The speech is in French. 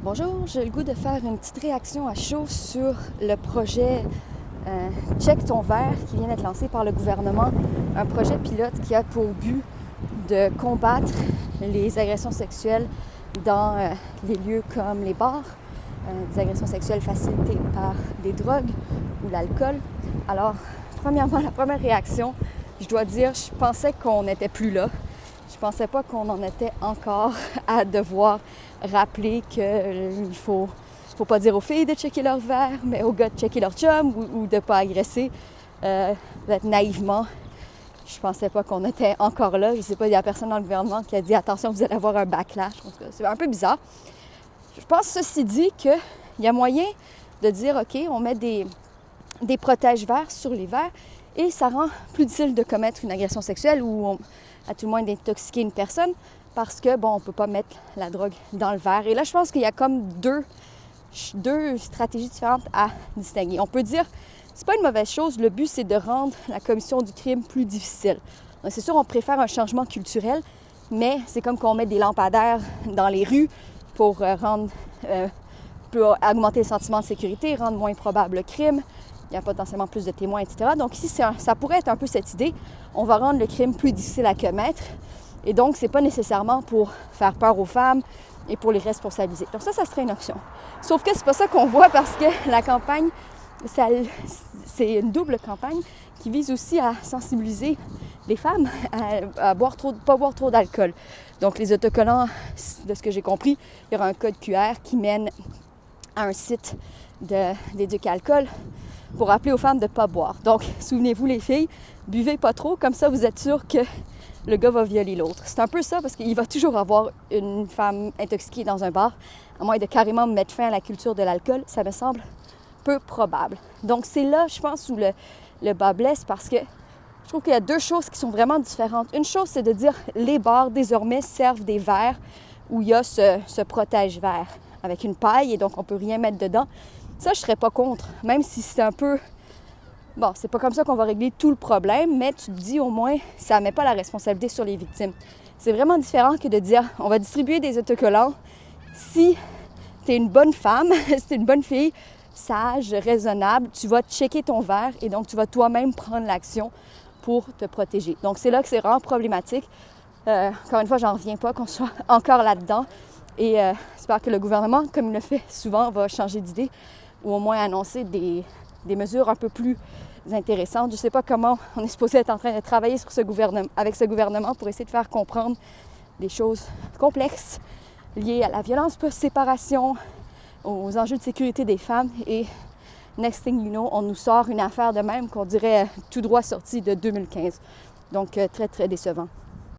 Bonjour, j'ai le goût de faire une petite réaction à chaud sur le projet Check ton verre qui vient d'être lancé par le gouvernement. Un projet pilote qui a pour but de combattre les agressions sexuelles dans les lieux comme les bars, des agressions sexuelles facilitées par des drogues ou l'alcool. Alors, premièrement, la première réaction, je dois dire, je pensais qu'on n'était plus là. Je pensais pas qu'on en était encore à devoir rappeler qu'il faut pas dire aux filles de checker leur verre, mais aux gars de checker leur chum ou de pas agresser naïvement. Je pensais pas qu'on était encore là. Je sais pas, il y a personne dans le gouvernement qui a dit « Attention, vous allez avoir un backlash ». C'est un peu bizarre. Je pense, ceci dit, qu'il y a moyen de dire « OK, on met des protège-verres sur les verres » et ça rend plus difficile de commettre une agression sexuelle ou à tout le moins d'intoxiquer une personne parce que, on ne peut pas mettre la drogue dans le verre. Et là, je pense qu'il y a comme deux stratégies différentes à distinguer. On peut dire, c'est pas une mauvaise chose, le but, c'est de rendre la commission du crime plus difficile. Donc, c'est sûr, on préfère un changement culturel, mais c'est comme qu'on met des lampadaires dans les rues pour augmenter le sentiment de sécurité, rendre moins probable le crime. Il y a potentiellement plus de témoins, etc. Donc ici, ça pourrait être un peu cette idée. On va rendre le crime plus difficile à commettre. Et donc, c'est pas nécessairement pour faire peur aux femmes et pour les responsabiliser. Donc ça serait une option. Sauf que c'est pas ça qu'on voit parce que la campagne, c'est une double campagne qui vise aussi à sensibiliser les femmes à pas boire trop d'alcool. Donc les autocollants, de ce que j'ai compris, il y aura un code QR qui mène à un site d'Éduc-Alcool pour rappeler aux femmes de ne pas boire. Donc, souvenez-vous les filles, buvez pas trop, comme ça vous êtes sûres que le gars va violer l'autre. C'est un peu ça parce qu'il va toujours avoir une femme intoxiquée dans un bar, à moins de carrément mettre fin à la culture de l'alcool, ça me semble peu probable. Donc c'est là, je pense, où le bas blesse parce que je trouve qu'il y a deux choses qui sont vraiment différentes. Une chose, c'est de dire les bars désormais servent des verres où il y a ce protège-verre avec une paille et donc on peut rien mettre dedans. Ça, je serais pas contre, même si c'est un peu... c'est pas comme ça qu'on va régler tout le problème, mais tu te dis au moins, ça met pas la responsabilité sur les victimes. C'est vraiment différent que de dire, on va distribuer des autocollants. Si t'es une bonne femme, si t'es une bonne fille, sage, raisonnable, tu vas checker ton verre et donc tu vas toi-même prendre l'action pour te protéger. Donc c'est là que c'est vraiment problématique. Encore une fois, j'en reviens pas qu'on soit encore là-dedans. Et j'espère que le gouvernement, comme il le fait souvent, va changer d'idée ou au moins annoncer des mesures un peu plus intéressantes. Je ne sais pas comment on est supposé être en train de travailler avec ce gouvernement pour essayer de faire comprendre des choses complexes liées à la violence post-séparation, aux enjeux de sécurité des femmes. Et next thing you know, on nous sort une affaire de même qu'on dirait tout droit sortie de 2015. Donc très, très décevant.